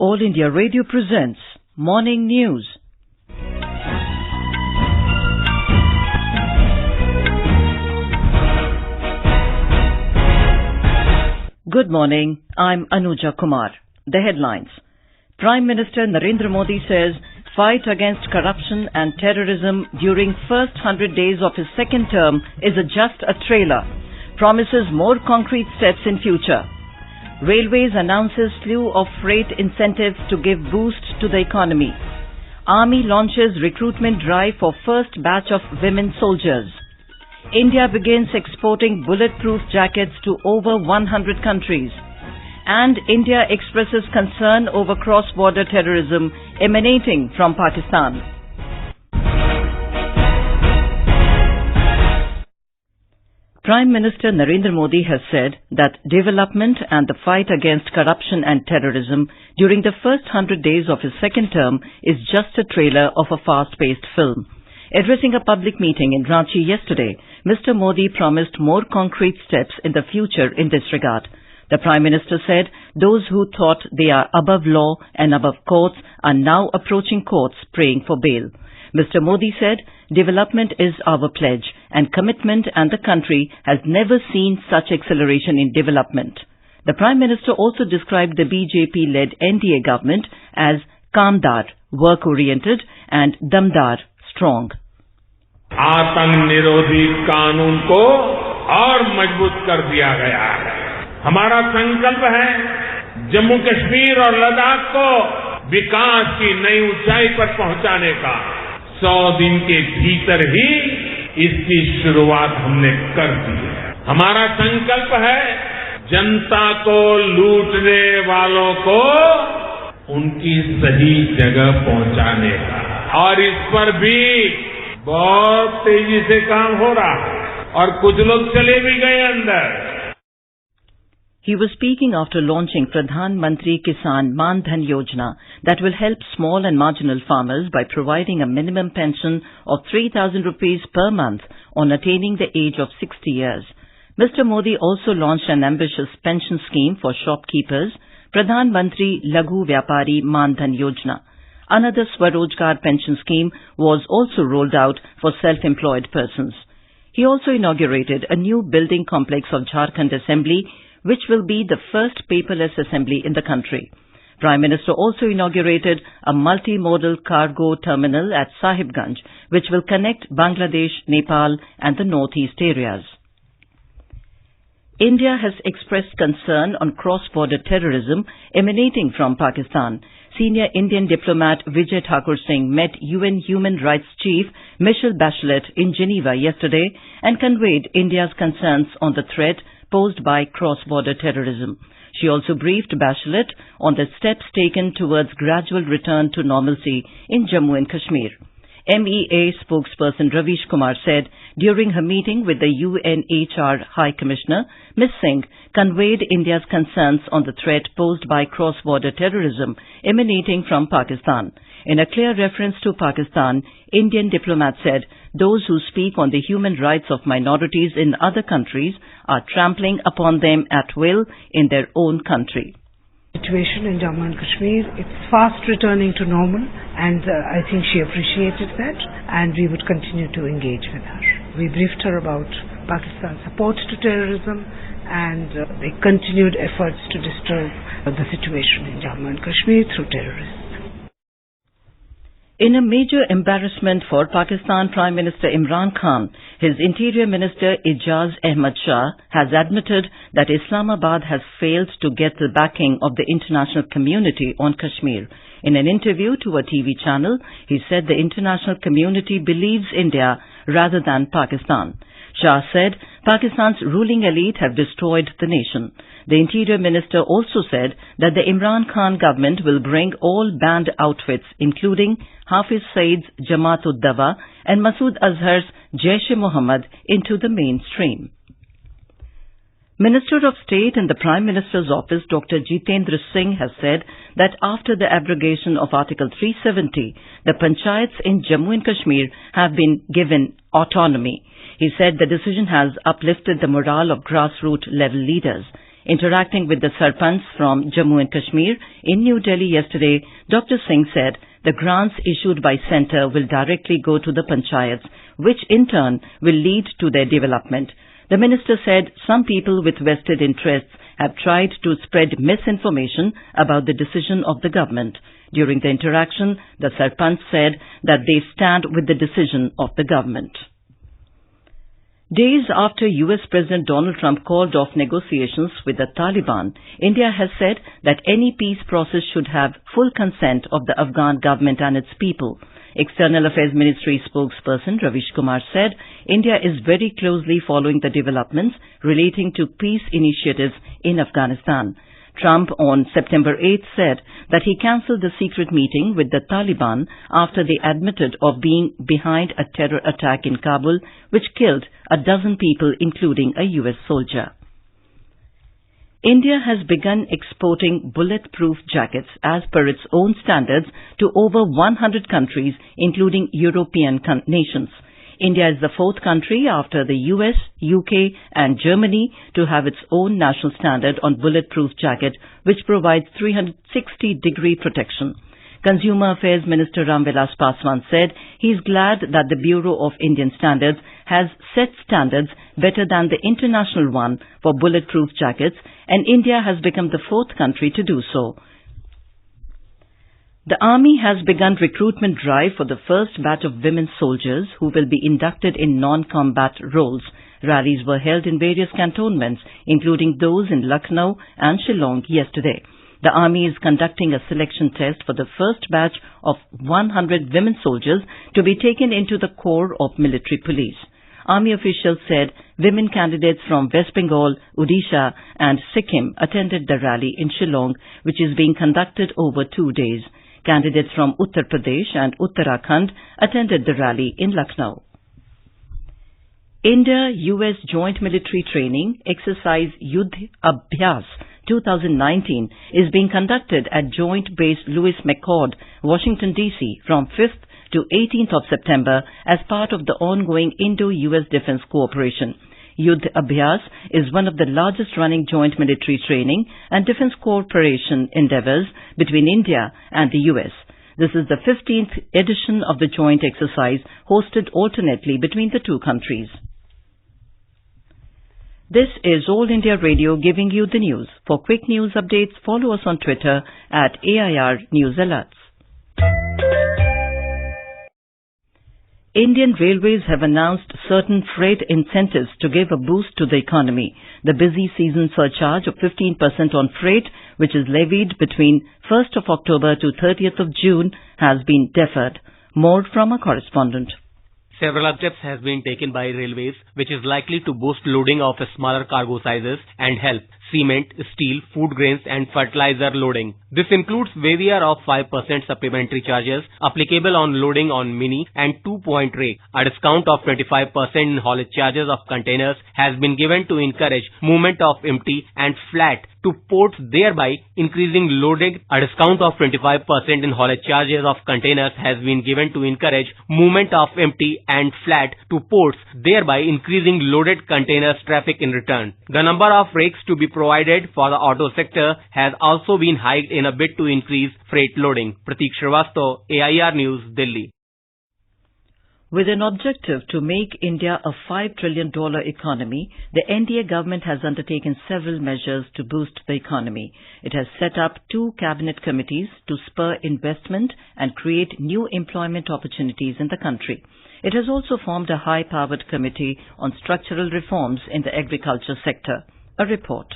All India Radio presents Morning News. Good morning, I'm Anuja Kumar. The headlines. Prime Minister Narendra Modi says fight against corruption and terrorism during first 100 days of his second term is just a trailer. Promises more concrete steps in future. Railways announces slew of freight incentives to give boost to the economy. Army launches recruitment drive for first batch of women soldiers. India begins exporting bulletproof jackets to over 100 countries. And India expresses concern over cross-border terrorism emanating from Pakistan. Prime Minister Narendra Modi has said that development and the fight against corruption and terrorism during the first 100 days of his second term is just a trailer of a fast-paced film. Addressing a public meeting in Ranchi yesterday, Mr. Modi promised more concrete steps in the future in this regard. The Prime Minister said those who thought they are above law and above courts are now approaching courts praying for bail. Mr. Modi said development is our pledge and commitment, and the country has never seen such acceleration in development. The Prime Minister also described the BJP-led NDA government as Kamdar, work-oriented, and दमदार, strong. आतंक निरोधी कानून को और मजबूत कर दिया गया है। हमारा संकल्प है जम्मू कश्मीर और लद्दाख को विकास की नई ऊंचाई पर पहुंचाने का। 100 दिन के भीतर ही इसकी शुरुआत हमने कर दी है। हमारा संकल्प है जनता को लूटने वालों को उनकी सही जगह पहुंचाने का, और इस पर भी बहुत तेजी से काम हो रहा है और कुछ लोग चले भी गए अंदर। He was speaking after launching Pradhan Mantri Kisan Man Dhan Yojana that will help small and marginal farmers by providing a minimum pension of 3,000 rupees per month on attaining the age of 60 years. Mr. Modi also launched an ambitious pension scheme for shopkeepers, Pradhan Mantri Laghu Vyapari Man Dhan Yojana. Another Swarojgar pension scheme was also rolled out for self-employed persons. He also inaugurated a new building complex of Jharkhand Assembly, which will be the first paperless assembly in the country. Prime Minister also inaugurated a multimodal cargo terminal at Sahibganj, which will connect Bangladesh, Nepal, and the northeast areas. India has expressed concern on cross-border terrorism emanating from Pakistan. Senior Indian diplomat Vijay Thakur Singh met UN Human Rights Chief Michelle Bachelet in Geneva yesterday and conveyed India's concerns on the threat posed by cross-border terrorism. She also briefed Bachelet on the steps taken towards gradual return to normalcy in Jammu and Kashmir. MEA spokesperson Ravish Kumar said during her meeting with the UNHR High Commissioner, Ms. Singh conveyed India's concerns on the threat posed by cross-border terrorism emanating from Pakistan. In a clear reference to Pakistan, Indian diplomat said those who speak on the human rights of minorities in other countries are trampling upon them at will in their own country. Situation in Jammu and Kashmir, it's fast returning to normal, and I think she appreciated that, and we would continue to engage with her. We briefed her about Pakistan's support to terrorism and the continued efforts to disturb the situation in Jammu and Kashmir through terrorists. In a major embarrassment for Pakistan Prime Minister Imran Khan, his Interior Minister Ijaz Ahmad Shah has admitted that Islamabad has failed to get the backing of the international community on Kashmir. In an interview to a TV channel, he said the international community believes India rather than Pakistan. Shah said Pakistan's ruling elite have destroyed the nation. The Interior Minister also said that the Imran Khan government will bring all banned outfits, including Hafiz Saeed's Jamaat-ud-Dawa and Masood Azhar's Jaish-e-Mohammed, into the mainstream. Minister of State in the Prime Minister's office, Dr. Jitendra Singh, has said that after the abrogation of Article 370, the panchayats in Jammu and Kashmir have been given autonomy. He said the decision has uplifted the morale of grassroots level leaders. Interacting with the Sarpanch from Jammu and Kashmir in New Delhi yesterday, Dr. Singh said the grants issued by Centre will directly go to the Panchayats, which in turn will lead to their development. The Minister said some people with vested interests have tried to spread misinformation about the decision of the government. During the interaction, the Sarpanch said that they stand with the decision of the government. Days after US President Donald Trump called off negotiations with the Taliban, India has said that any peace process should have full consent of the Afghan government and its people. External Affairs Ministry spokesperson Ravish Kumar said India is very closely following the developments relating to peace initiatives in Afghanistan. Trump on September 8th said that he cancelled the secret meeting with the Taliban after they admitted of being behind a terror attack in Kabul which killed a dozen people including a US soldier. India has begun exporting bulletproof jackets as per its own standards to over 100 countries including European nations. India is the fourth country after the US, UK and Germany to have its own national standard on bulletproof jacket which provides 360-degree protection. Consumer Affairs Minister Ramvilas Paswan said he is glad that the Bureau of Indian Standards has set standards better than the international one for bulletproof jackets, and India has become the fourth country to do so. The Army has begun recruitment drive for the first batch of women soldiers who will be inducted in non-combat roles. Rallies were held in various cantonments, including those in Lucknow and Shillong yesterday. The Army is conducting a selection test for the first batch of 100 women soldiers to be taken into the Corps of Military Police. Army officials said women candidates from West Bengal, Odisha and Sikkim attended the rally in Shillong, which is being conducted over 2 days. Candidates from Uttar Pradesh and Uttarakhand attended the rally in Lucknow. India-US Joint Military Training Exercise Yuddh Abhyas 2019 is being conducted at Joint Base Lewis McChord, Washington, D.C. from 5th to 18th of September as part of the ongoing Indo-US Defense Cooperation. Yuddh Abhyas is one of the largest running joint military training and defense cooperation endeavors between India and the US. This is the 15th edition of the joint exercise hosted alternately between the two countries. This is All India Radio giving you the news. For quick news updates, follow us on Twitter at AIR News Alerts. Indian Railways have announced certain freight incentives to give a boost to the economy. The busy season surcharge of 15% on freight, which is levied between 1st of October to 30th of June, has been deferred. More from a correspondent. Several steps have been taken by railways, which is likely to boost loading of smaller cargo sizes and help cement, steel, food grains and fertilizer loading. This includes waiver of 5% supplementary charges applicable on loading on mini and 2-point rake. A discount of 25% in haulage charges of containers has been given to encourage movement of empty and flat to ports, thereby increasing loading. A discount of 25% in haulage charges of containers has been given to encourage movement of empty and flat to ports, thereby increasing loaded containers traffic in return. The number of rakes to be provided for the auto sector has also been hiked in a bid to increase freight loading. Pratik Shrivastava, AIR News, Delhi. With an objective to make India a $5 trillion economy, the NDA government has undertaken several measures to boost the economy. It has set up 2 cabinet committees to spur investment and create new employment opportunities in the country. It has also formed a high-powered committee on structural reforms in the agriculture sector. A report.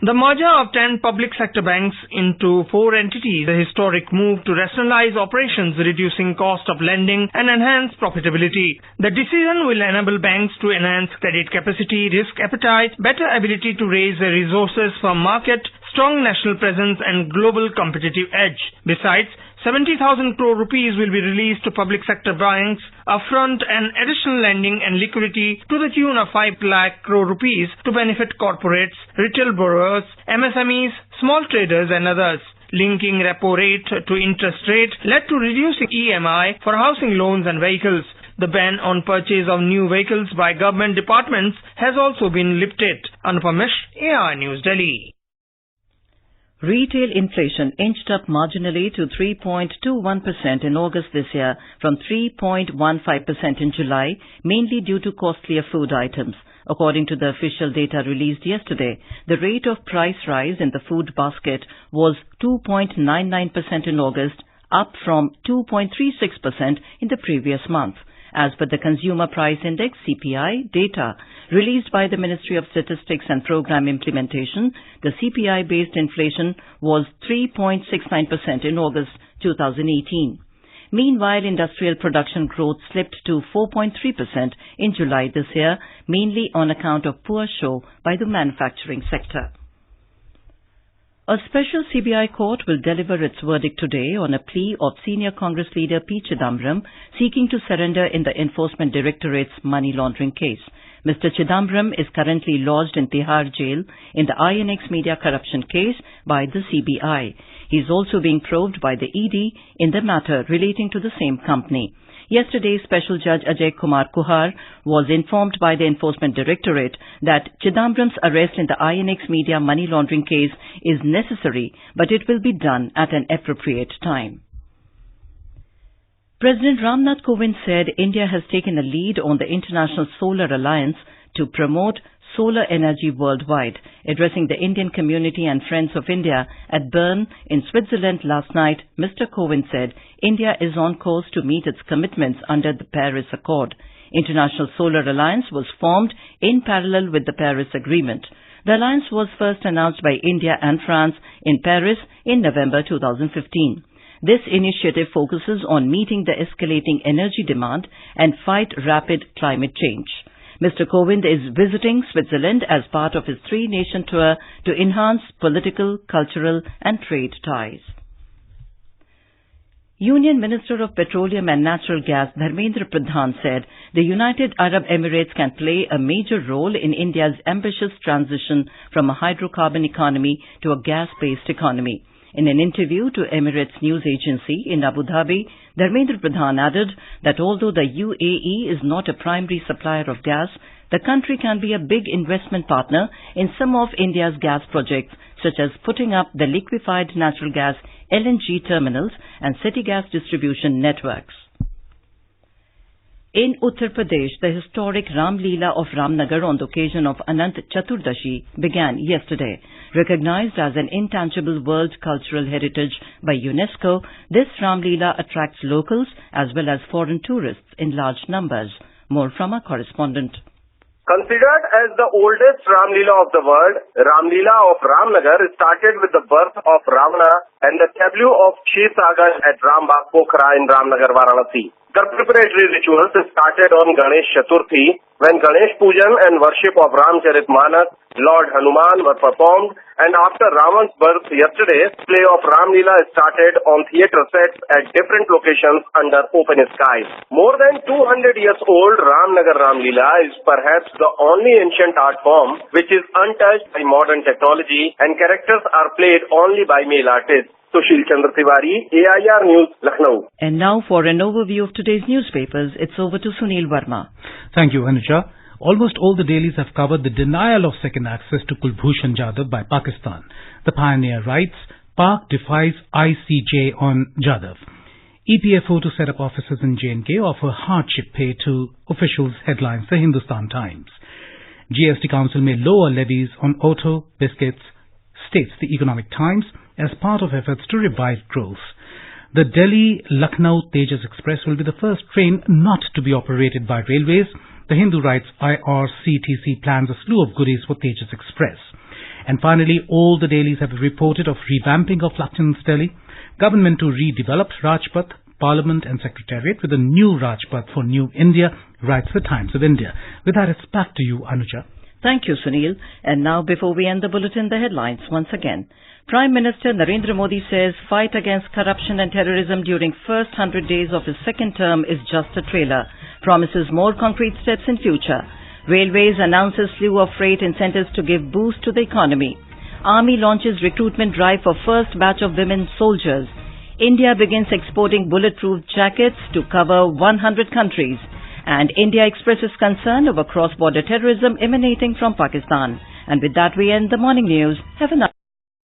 The merger of 10 public sector banks into 4 entities, a historic move to rationalize operations, reducing cost of lending and enhance profitability. The decision will enable banks to enhance credit capacity, risk appetite, better ability to raise resources from market, strong national presence and global competitive edge. Besides, 70,000 crore rupees will be released to public sector banks upfront and additional lending and liquidity to the tune of 5 lakh crore rupees to benefit corporates, retail borrowers, MSMEs, small traders and others. Linking repo rate to interest rate led to reducing EMI for housing loans and vehicles. The ban on purchase of new vehicles by government departments has also been lifted. Anupam Mishra, AI News, Delhi. Retail inflation inched up marginally to 3.21% in August this year from 3.15% in July, mainly due to costlier food items. According to the official data released yesterday, the rate of price rise in the food basket was 2.99% in August, up from 2.36% in the previous month. As per the Consumer Price Index (CPI) data released by the Ministry of Statistics and Program Implementation, the CPI-based inflation was 3.69% in August 2018. Meanwhile, industrial production growth slipped to 4.3% in July this year, mainly on account of poor show by the manufacturing sector. A special CBI court will deliver its verdict today on a plea of senior Congress leader P. Chidambaram seeking to surrender in the Enforcement Directorate's money laundering case. Mr. Chidambaram is currently lodged in Tihar jail in the INX media corruption case by the CBI. He is also being probed by the ED in the matter relating to the same company. Yesterday, Special Judge Ajay Kumar Kuhar was informed by the Enforcement Directorate that Chidambaram's arrest in the INX media money laundering case is necessary, but it will be done at an appropriate time. President Ramnath Kovind said India has taken a lead on the International Solar Alliance to promote solar energy worldwide. Addressing the Indian community and Friends of India at Bern in Switzerland last night, Mr. Kovind said India is on course to meet its commitments under the Paris Accord. International Solar Alliance was formed in parallel with the Paris Agreement. The alliance was first announced by India and France in Paris in November 2015. This initiative focuses on meeting the escalating energy demand and fight rapid climate change. Mr. Kovind is visiting Switzerland as part of his three-nation tour to enhance political, cultural and trade ties. Union Minister of Petroleum and Natural Gas Dharmendra Pradhan said the United Arab Emirates can play a major role in India's ambitious transition from a hydrocarbon economy to a gas-based economy. In an interview to Emirates News Agency in Abu Dhabi, Dharmendra Pradhan added that although the UAE is not a primary supplier of gas, the country can be a big investment partner in some of India's gas projects, such as putting up the liquefied natural gas LNG terminals and city gas distribution networks. In Uttar Pradesh, the historic Ram Leela of Ramnagar on the occasion of Anant Chaturdashi began yesterday. Recognized as an intangible world cultural heritage by UNESCO, this Ram Leela attracts locals as well as foreign tourists in large numbers. More from our correspondent. Considered as the oldest Ram Leela of the world, Ram Leela of Ramnagar started with the birth of Ravana and the tableau of Kshir Sagar at Rambagh Pokhara in Ramnagar, Varanasi. The preparatory rituals started on Ganesh Chaturthi, when Ganesh Pujan and worship of Ramcharitmanas, Lord Hanuman were performed, and after Ravan's birth yesterday, play of Ram Leela started on theatre sets at different locations under open skies. More than 200 years old Ramnagar Ram Leela is perhaps the only ancient art form which is untouched by modern technology, and characters are played only by male artists. Sushil Chandra Tiwari, AIR News, Lucknow. And now for an overview of today's newspapers, it's over to Sunil Verma. Thank you, Anuja. Almost all the dailies have covered the denial of second access to Kulbhushan Jadhav by Pakistan. The Pioneer writes, Pak defies ICJ on Jadhav. EPFO to set up offices in J&K offer hardship pay to officials, headlines the Hindustan Times. GST Council may lower levies on auto, biscuits, states the Economic Times, as part of efforts to revive growth. The Delhi-Lucknow Tejas Express will be the first train not to be operated by railways. The Hindu writes IRCTC plans a slew of goodies for Tejas Express. And finally, all the dailies have reported of revamping of Lutyens Delhi, government to redevelop Rajpath, Parliament and Secretariat with a new Rajpath for New India, writes the Times of India. With that, it's back to you, Anuja. Thank you, Sunil. And now, before we end the bulletin, the headlines once again. Prime Minister Narendra Modi says fight against corruption and terrorism during first 100 days of his second term is just a trailer. Promises more concrete steps in future. Railways announces slew of freight incentives to give boost to the economy. Army launches recruitment drive for first batch of women soldiers. India begins exporting bulletproof jackets to cover 100 countries. And India expresses concern over cross-border terrorism emanating from Pakistan. And with that we end the morning news. Have a nice